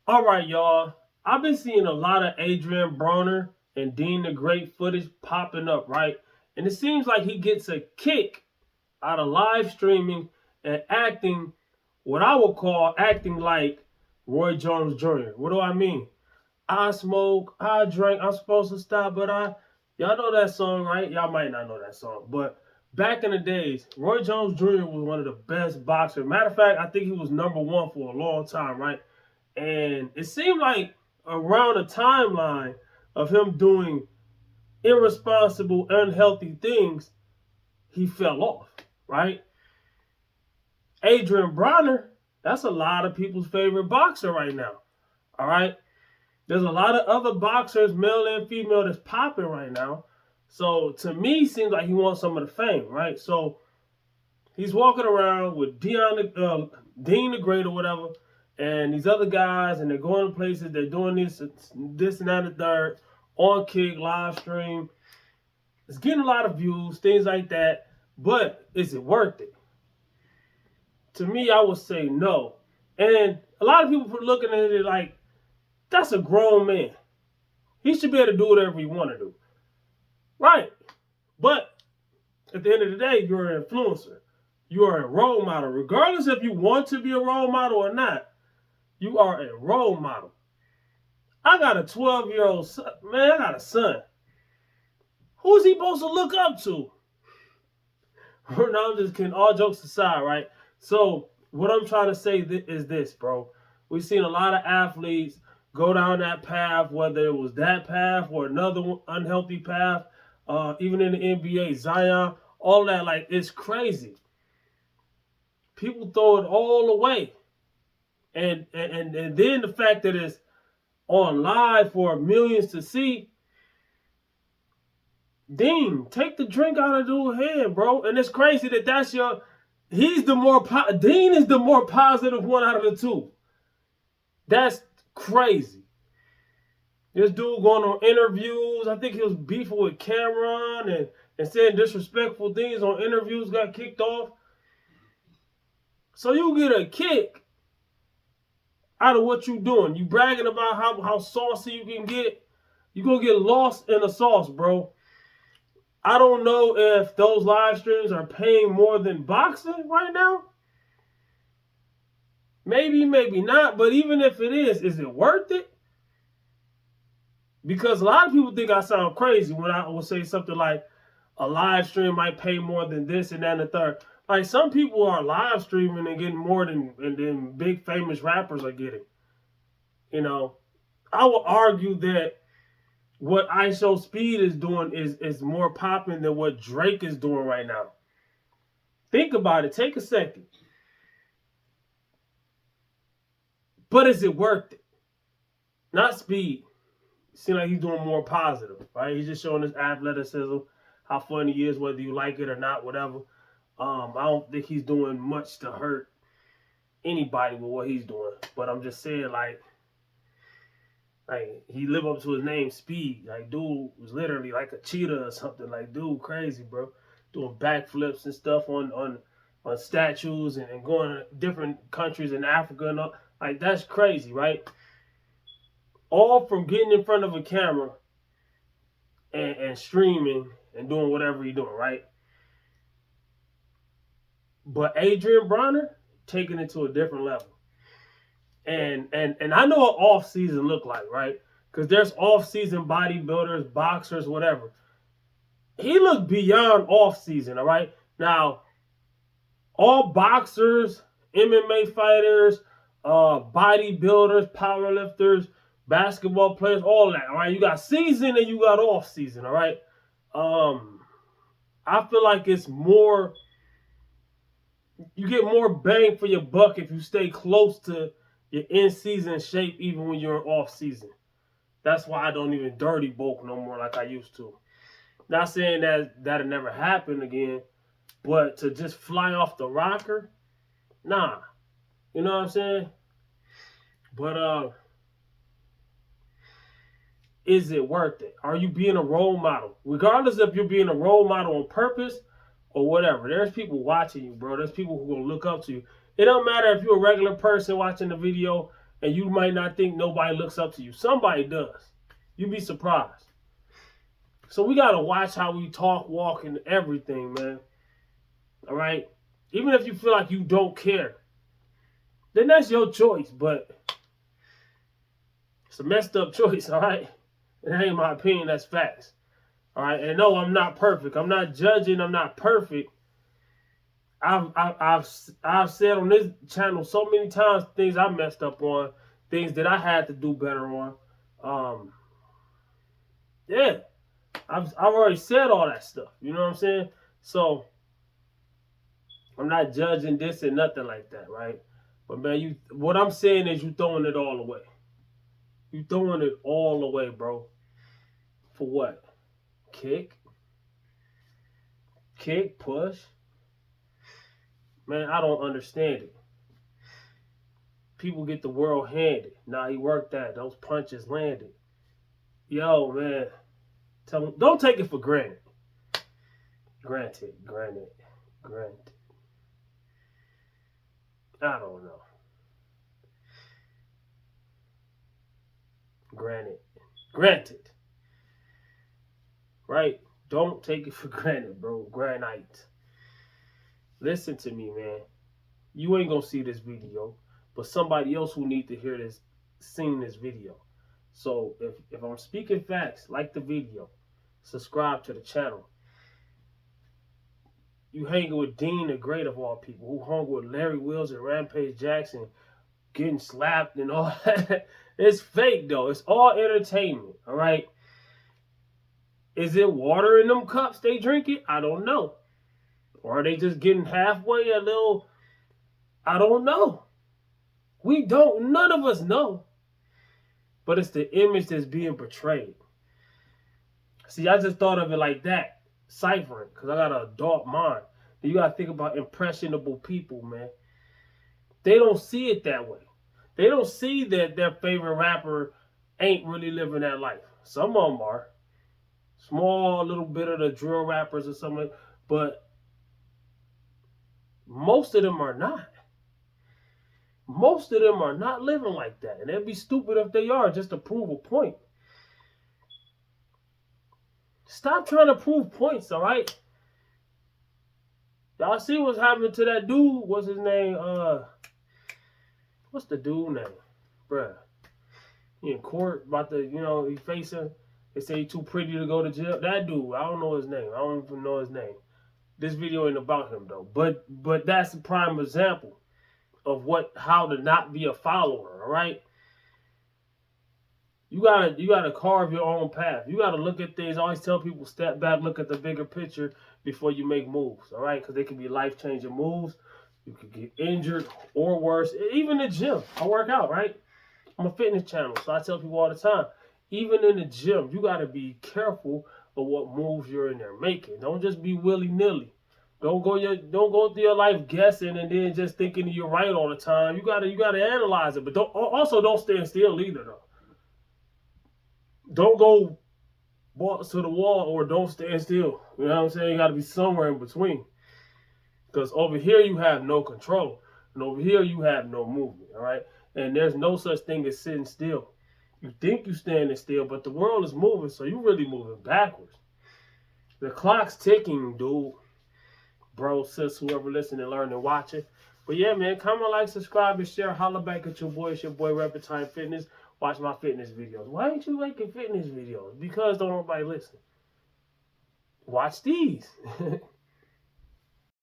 All right, y'all. I've been seeing a lot of Adrien Broner and Deen the Great footage popping up, right? And it seems like he gets a kick out of live streaming and acting what I would call acting like Roy Jones Jr. What do I mean? I smoke, I drink, I'm supposed to stop, but y'all know that song, right? Y'all might not know that song, but back in the days, Roy Jones Jr. was one of the best boxers. Matter of fact, I think he was number one for a long time, right? And it seemed like around the timeline of him doing irresponsible, unhealthy things, he fell off, right? Adrien Broner, that's a lot of people's favorite boxer right now, all right? There's a lot of other boxers, male and female, that's popping right now. So to me, it seems like he wants some of the fame, right? So he's walking around with Deen the Great or whatever, and these other guys, and they're going to places, they're doing this and that and the third, on Kick, live stream. It's getting a lot of views, things like that, but is it worth it? To me, I would say no. And a lot of people are looking at it like, that's a grown man. He should be able to do whatever he want to do. Right. But at the end of the day, you're an influencer. You are a role model. Regardless if you want to be a role model or not, you are a role model. I got a 12-year-old son. Man, I got a son. Who is he supposed to look up to? No, I'm just kidding. All jokes aside, right? So what I'm trying to say is this, bro. We've seen a lot of athletes go down that path, whether it was that path or another unhealthy path. Even in the NBA, Zion, all that, like, it's crazy. People throw it all away. And then the fact that it's on live for millions to see. Deen, take the drink out of dude's hand, bro. And it's crazy that Deen is the more positive one out of the two. That's crazy. This dude going on interviews. I think he was beefing with Cameron and saying disrespectful things on interviews, got kicked off. So you get a kick out of what you doing. You bragging about how saucy you can get. You gonna get lost in the sauce, bro. I don't know if those live streams are paying more than boxing right now. Maybe, maybe not. But even if it is it worth it? Because a lot of people think I sound crazy when I will say something like a live stream might pay more than this and that and the third. Like, some people are live streaming and getting more than big famous rappers are getting. You know, I will argue that what ISO Speed is doing is more popping than what Drake is doing right now. Think about it. Take a second. But is it worth it? Not Speed. It seems like he's doing more positive, right? He's just showing his athleticism, how funny he is, whether you like it or not, whatever. I don't think he's doing much to hurt anybody with what he's doing. But I'm just saying, like he live up to his name, Speed. Like, dude was literally like a cheetah or something. Like, dude, crazy, bro. Doing backflips and stuff on statues and going to different countries in Africa and all. Like, that's crazy, right? All from getting in front of a camera and streaming and doing whatever you're doing, right? But Adrien Broner taking it to a different level. And I know what off season look like, right? Because there's off season bodybuilders, boxers, whatever. He looked beyond off season, all right? Now, all boxers, MMA fighters, bodybuilders, powerlifters, basketball players, all that, all right? You got season and you got off season, all right? I feel like it's more, you get more bang for your buck if you stay close to your in-season shape even when you're off-season. That's why I don't even dirty bulk no more like I used to. Not saying that that'll never happen again, but to just fly off the rocker, nah. You know what I'm saying? But is it worth it? Are you being a role model? Regardless if you're being a role model on purpose or whatever, there's people watching you, bro. There's people who are going to look up to you. It don't matter if you're a regular person watching the video and you might not think nobody looks up to you. Somebody does. You'd be surprised. So we got to watch how we talk, walk, and everything, man. All right? Even if you feel like you don't care, then that's your choice, but it's a messed up choice, all right? And that ain't my opinion, that's facts. All right, and no, I'm not perfect. I'm not judging. I'm not perfect. I've said on this channel so many times things I messed up on, things that I had to do better on. Yeah, I've already said all that stuff. You know what I'm saying? So I'm not judging this and nothing like that, right? But man, what I'm saying is you throwing it all away. You throwing it all away, bro. For what? Kick, push. Man, I don't understand it. People get the world handed. Nah, he worked that. Those punches landed. Yo, man. Tell him, don't take it for granted. Granted. I don't know. Granted. Right? Don't take it for granted, bro. Granite. Listen to me, man. You ain't gonna see this video, but somebody else who need to hear this, seen this video. So if I'm speaking facts, like the video, subscribe to the channel. You hanging with Deen, the great of all people, who hung with Larry Wills and Rampage Jackson, getting slapped and all that. It's fake though. It's all entertainment. All right. Is it water in them cups they drink it? I don't know. Or are they just getting halfway a little? I don't know. We don't. None of us know. But it's the image that's being portrayed. See, I just thought of it like that. Ciphering. Because I got an adult mind. You got to think about impressionable people, man. They don't see it that way. They don't see that their favorite rapper ain't really living that life. Some of them are. Small little bit of the drill rappers or something. But most of them are not. Most of them are not living like that. And they'd be stupid if they are, just to prove a point. Stop trying to prove points, all right? Y'all see what's happening to that dude? What's his name? What's the dude name? Bruh. He in court about to, he facing. They say he too pretty to go to jail. That dude, I don't know his name. I don't even know his name. This video ain't about him though. But that's a prime example of how to not be a follower, all right? You gotta carve your own path. You gotta look at things. I always tell people, step back, look at the bigger picture before you make moves, all right? Because they can be life-changing moves. You could get injured or worse. Even the gym, I work out, right? I'm a fitness channel, so I tell people all the time, even in the gym, you gotta be careful of what moves you're in there making. Don't just be willy-nilly. Don't go through your life guessing and then just thinking you're right all the time. You gotta analyze it, but don't stand still either though. Don't go balls to the wall or don't stand still. You know what I'm saying? You gotta be somewhere in between. Because over here you have no control, and over here you have no movement. All right, and there's no such thing as sitting still. You think you're standing still, but the world is moving, so you're really moving backwards. The clock's ticking, dude. Bro, sis, whoever listening, learning, watching. But yeah, man, comment, like, subscribe, and share. Holla back at your boy. It's your boy, Reptile Fitness. Watch my fitness videos. Why ain't you making fitness videos? Because don't nobody listen. Watch these.